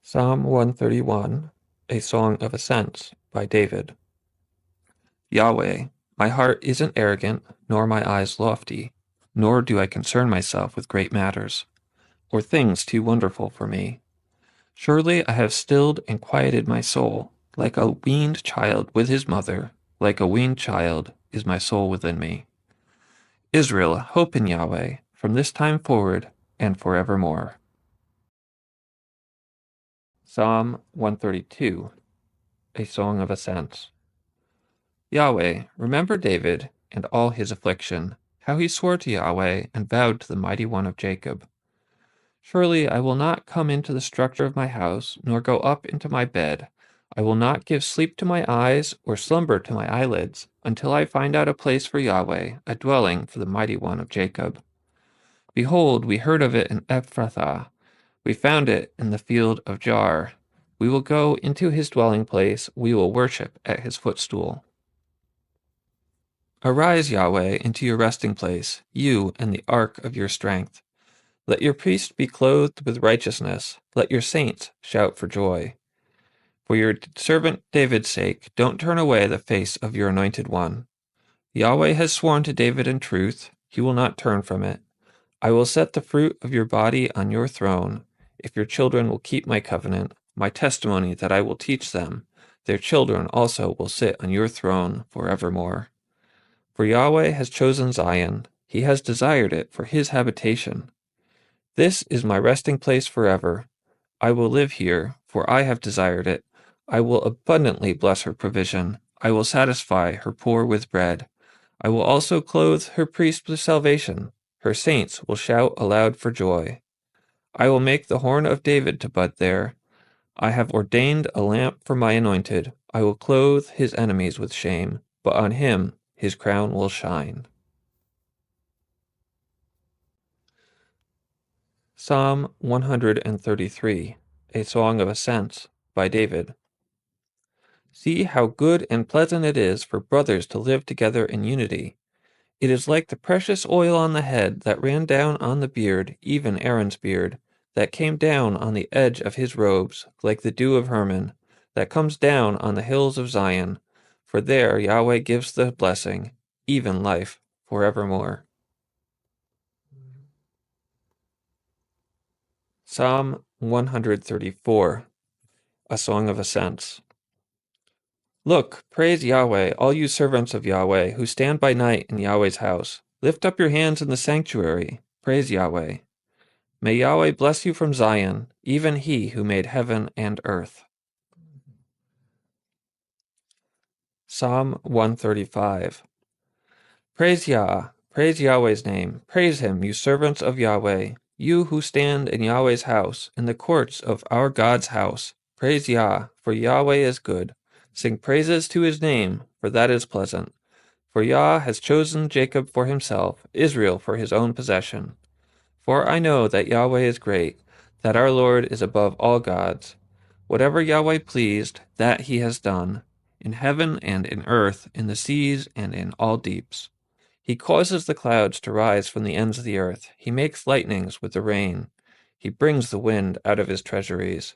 Psalm 131, a Song of Ascents by David. Yahweh, my heart isn't arrogant, nor my eyes lofty, nor do I concern myself with great matters, or things too wonderful for me. Surely I have stilled and quieted my soul, like a weaned child with his mother, like a weaned child is my soul within me. Israel, hope in Yahweh, from this time forward and forevermore. Psalm 132, a Song of Ascents. Yahweh, remember David and all his affliction, how he swore to Yahweh and vowed to the Mighty One of Jacob. Surely I will not come into the structure of my house, nor go up into my bed. I will not give sleep to my eyes, or slumber to my eyelids, until I find out a place for Yahweh, a dwelling for the Mighty One of Jacob. Behold, we heard of it in Ephrathah. We found it in the field of Jaar. We will go into his dwelling place. We will worship at his footstool. Arise, Yahweh, into your resting place, you and the ark of your strength. Let your priests be clothed with righteousness. Let your saints shout for joy. For your servant David's sake, don't turn away the face of your anointed one. Yahweh has sworn to David in truth. He will not turn from it. I will set the fruit of your body on your throne, if your children will keep my covenant, my testimony that I will teach them. Their children also will sit on your throne forevermore. For Yahweh has chosen Zion, he has desired it for his habitation. This is my resting place forever. I will live here, for I have desired it. I will abundantly bless her provision. I will satisfy her poor with bread. I will also clothe her priests with salvation. Her saints will shout aloud for joy. I will make the horn of David to bud there. I have ordained a lamp for my anointed. I will clothe his enemies with shame, but on him his crown will shine. Psalm 133, a Song of Ascents by David. See how good and pleasant it is for brothers to live together in unity. It is like the precious oil on the head that ran down on the beard, even Aaron's beard, that came down on the edge of his robes, like the dew of Hermon, that comes down on the hills of Zion. For there Yahweh gives the blessing, even life forevermore. Psalm 134, a Song of Ascents. Look, praise Yahweh, all you servants of Yahweh, who stand by night in Yahweh's house. Lift up your hands in the sanctuary. Praise Yahweh. May Yahweh bless you from Zion, even he who made heaven and earth. Psalm 135. Praise Yah, praise Yahweh's name. Praise him, you servants of Yahweh, you who stand in Yahweh's house, in the courts of our God's house. Praise Yah, for Yahweh is good. Sing praises to his name, for that is pleasant. For Yah has chosen Jacob for himself, Israel for his own possession. For I know that Yahweh is great, that our Lord is above all gods. Whatever Yahweh pleased, that he has done, in heaven and in earth, in the seas and in all deeps. He causes the clouds to rise from the ends of the earth. He makes lightnings with the rain. He brings the wind out of his treasuries.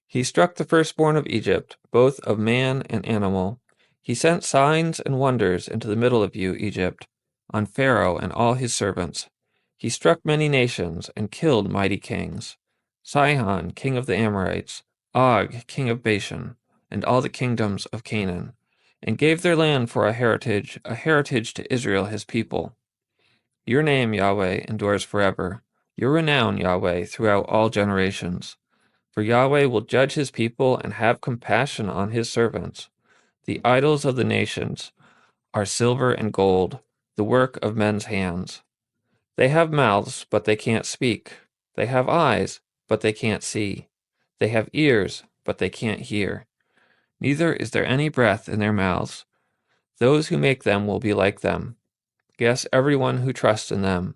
He struck the firstborn of Egypt, both of man and animal. He sent signs and wonders into the middle of you, Egypt, on Pharaoh and all his servants. He struck many nations and killed mighty kings. Sihon, king of the Amorites, Og, king of Bashan, and all the kingdoms of Canaan, and gave their land for a heritage to Israel his people. Your name, Yahweh, endures forever. Your renown, Yahweh, throughout all generations. For Yahweh will judge his people and have compassion on his servants. The idols of the nations are silver and gold, the work of men's hands. They have mouths, but they can't speak. They have eyes, but they can't see. They have ears, but they can't hear. Neither is there any breath in their mouths. Those who make them will be like them. Yes, everyone who trusts in them.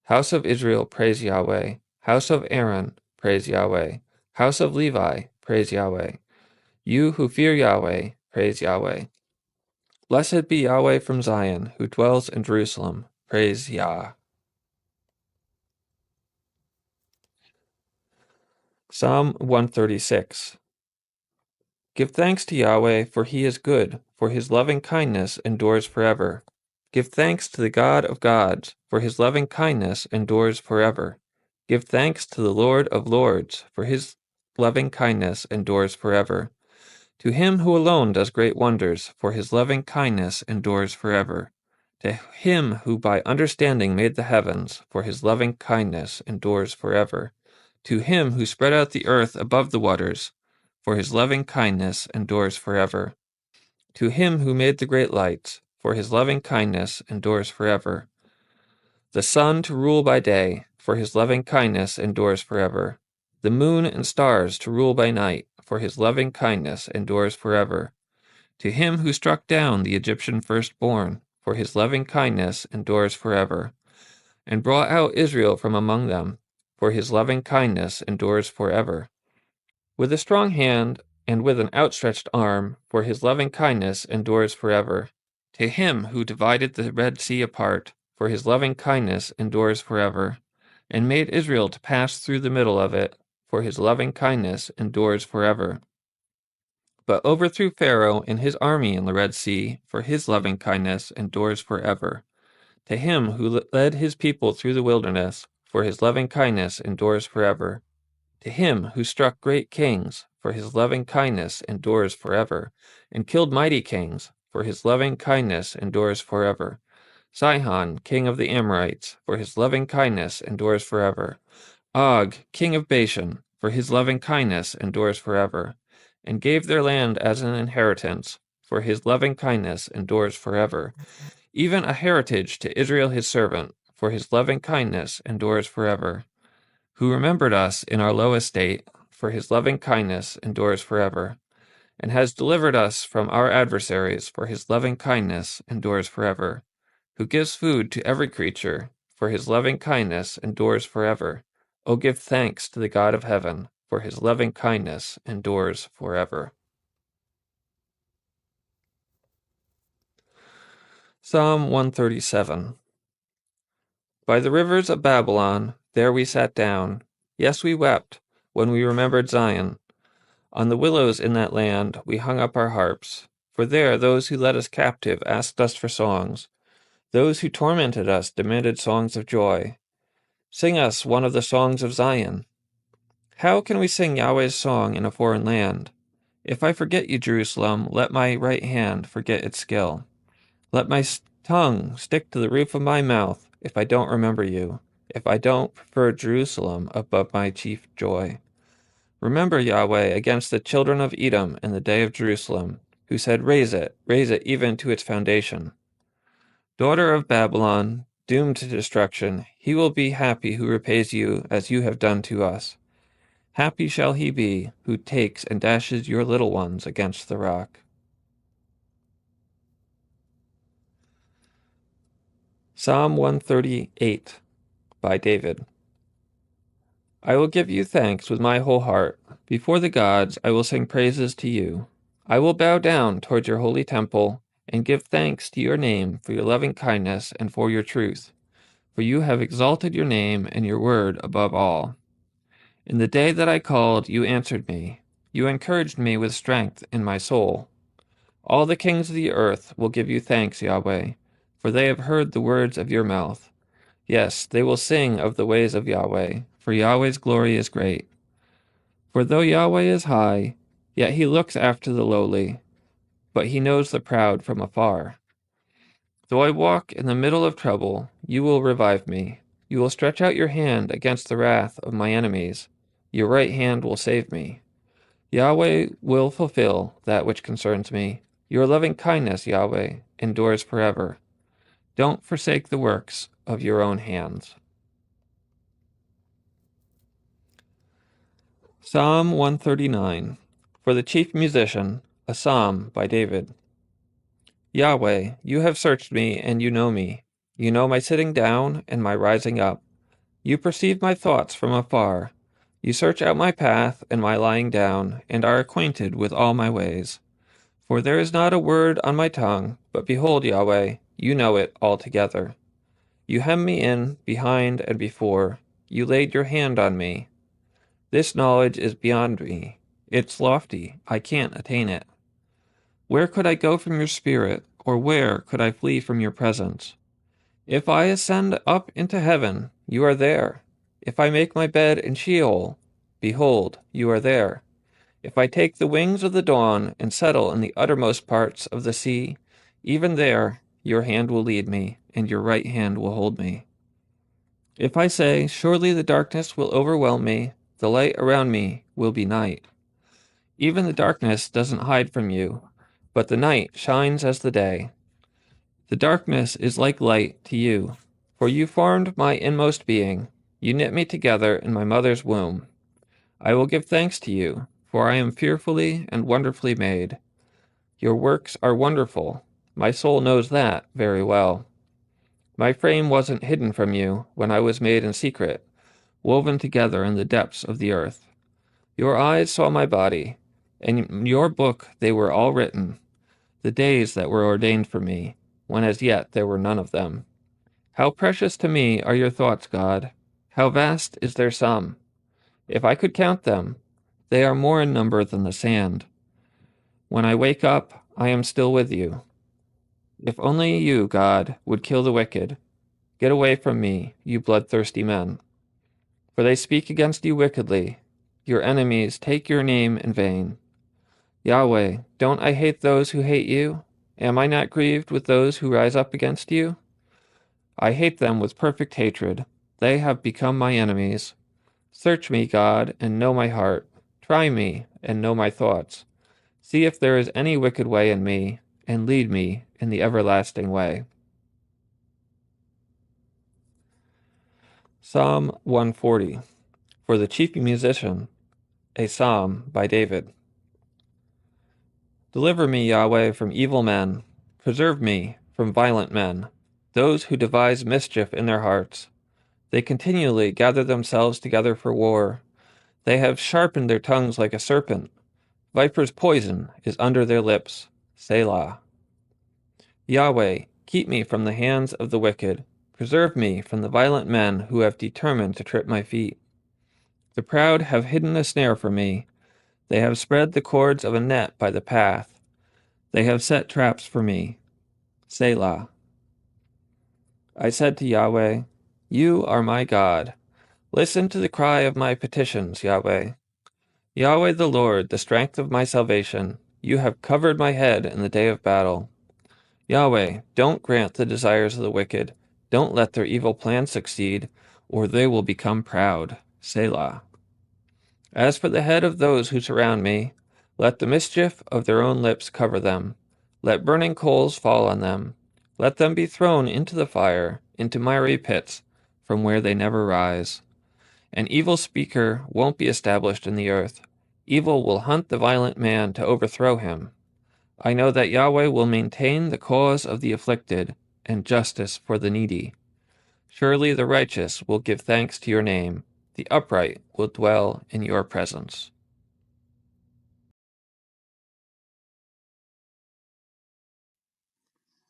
House of Israel, praise Yahweh. House of Aaron, praise Yahweh. House of Levi, praise Yahweh. You who fear Yahweh, praise Yahweh. Blessed be Yahweh from Zion, who dwells in Jerusalem. Praise Yah. Psalm 136. Give thanks to Yahweh, for he is good, for his loving kindness endures forever. Give thanks to the God of gods, for his loving kindness endures forever. Give thanks to the Lord of lords, for his loving kindness endures forever. To him who alone does great wonders, for his loving kindness endures forever. To him who by understanding made the heavens, for his loving kindness endures forever. To him who spread out the earth above the waters, for his loving kindness endures forever. To him who made the great lights, for his loving kindness endures forever. The sun to rule by day, for his loving kindness endures forever. The moon and stars to rule by night, for his loving kindness endures forever. To him who struck down the Egyptian firstborn, for his loving kindness endures forever, and brought out Israel from among them, for his loving kindness endures forever. With a strong hand and with an outstretched arm, for his loving kindness endures forever. To him who divided the Red Sea apart, for his loving kindness endures forever, and made Israel to pass through the middle of it, for his loving kindness endures forever. But overthrew Pharaoh and his army in the Red Sea, for his loving kindness endures forever. To him who led his people through the wilderness, for his loving kindness endures forever. To him who struck great kings, for his loving kindness endures forever, and killed mighty kings, for his loving kindness endures forever. Sihon, king of the Amorites, for his loving kindness endures forever. Og, king of Bashan, for his loving kindness endures forever, and gave their land as an inheritance, for his loving kindness endures forever. Even a heritage to Israel his servant, for his loving kindness endures forever. Who remembered us in our low estate, for his loving kindness endures forever, and has delivered us from our adversaries, for his loving kindness endures forever, who gives food to every creature, for his loving kindness endures forever. O give thanks to the God of heaven, for his loving kindness endures forever. Psalm 137. By the rivers of Babylon, there we sat down. Yes, we wept, when we remembered Zion. On the willows in that land we hung up our harps, for there those who led us captive asked us for songs. Those who tormented us demanded songs of joy. Sing us one of the songs of Zion. How can we sing Yahweh's song in a foreign land? If I forget you, Jerusalem, let my right hand forget its skill. Let my tongue stick to the roof of my mouth if I don't remember you, if I don't prefer Jerusalem above my chief joy. Remember, Yahweh, against the children of Edom in the day of Jerusalem, who said, raise it even to its foundation. Daughter of Babylon, doomed to destruction, he will be happy who repays you as you have done to us. Happy shall he be who takes and dashes your little ones against the rock. Psalm 138 by David. I will give you thanks with my whole heart. Before the gods I will sing praises to you. I will bow down toward your holy temple and give thanks to your name for your loving kindness and for your truth. For you have exalted your name and your word above all. In the day that I called, you answered me. You encouraged me with strength in my soul. All the kings of the earth will give you thanks, Yahweh, for they have heard the words of your mouth. Yes, they will sing of the ways of Yahweh, for Yahweh's glory is great. For though Yahweh is high, yet he looks after the lowly, but he knows the proud from afar. Though I walk in the middle of trouble, you will revive me. You will stretch out your hand against the wrath of my enemies. Your right hand will save me. Yahweh will fulfill that which concerns me. Your loving kindness, Yahweh, endures forever. Don't forsake the works of your own hands. Psalm 139. For the chief musician, a psalm by David. Yahweh, you have searched me, and you know me. You know my sitting down and my rising up. You perceive my thoughts from afar. You search out my path and my lying down, and are acquainted with all my ways. For there is not a word on my tongue, but behold, Yahweh, you know it altogether. You hem me in behind and before. You laid your hand on me. This knowledge is beyond me. It's lofty. I can't attain it. Where could I go from your spirit, or where could I flee from your presence? If I ascend up into heaven, you are there. If I make my bed in Sheol, behold, you are there. If I take the wings of the dawn and settle in the uttermost parts of the sea, even there your hand will lead me, and your right hand will hold me. If I say, surely the darkness will overwhelm me, the light around me will be night. Even the darkness doesn't hide from you, but the night shines as the day. The darkness is like light to you, for you formed my inmost being. You knit me together in my mother's womb. I will give thanks to you, for I am fearfully and wonderfully made. Your works are wonderful. My soul knows that very well. My frame wasn't hidden from you when I was made in secret, woven together in the depths of the earth. Your eyes saw my body, and in your book they were all written, the days that were ordained for me, when as yet there were none of them. How precious to me are your thoughts, God! How vast is their sum! If I could count them, they are more in number than the sand. When I wake up, I am still with you. If only you, God, would kill the wicked. Get away from me, you bloodthirsty men. For they speak against you wickedly. Your enemies take your name in vain. Yahweh, don't I hate those who hate you? Am I not grieved with those who rise up against you? I hate them with perfect hatred. They have become my enemies. Search me, God, and know my heart. Try me, and know my thoughts. See if there is any wicked way in me, and lead me in the everlasting way. Psalm 140. For the chief musician, a psalm by David. Deliver me, Yahweh, from evil men. Preserve me from violent men, those who devise mischief in their hearts. They continually gather themselves together for war. They have sharpened their tongues like a serpent. Viper's poison is under their lips. Selah. Yahweh, keep me from the hands of the wicked. Preserve me from the violent men who have determined to trip my feet. The proud have hidden a snare for me. They have spread the cords of a net by the path. They have set traps for me. Selah. I said to Yahweh, you are my God. Listen to the cry of my petitions, Yahweh. Yahweh the Lord, the strength of my salvation, you have covered my head in the day of battle. Yahweh, don't grant the desires of the wicked. Don't let their evil plans succeed, or they will become proud. Selah. As for the head of those who surround me, let the mischief of their own lips cover them. Let burning coals fall on them. Let them be thrown into the fire, into miry pits, from where they never rise. An evil speaker won't be established in the earth. Evil will hunt the violent man to overthrow him. I know that Yahweh will maintain the cause of the afflicted, and justice for the needy. Surely the righteous will give thanks to your name. The upright will dwell in your presence.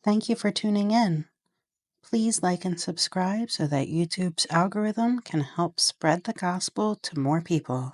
Thank you for tuning in. Please like and subscribe so that YouTube's algorithm can help spread the gospel to more people.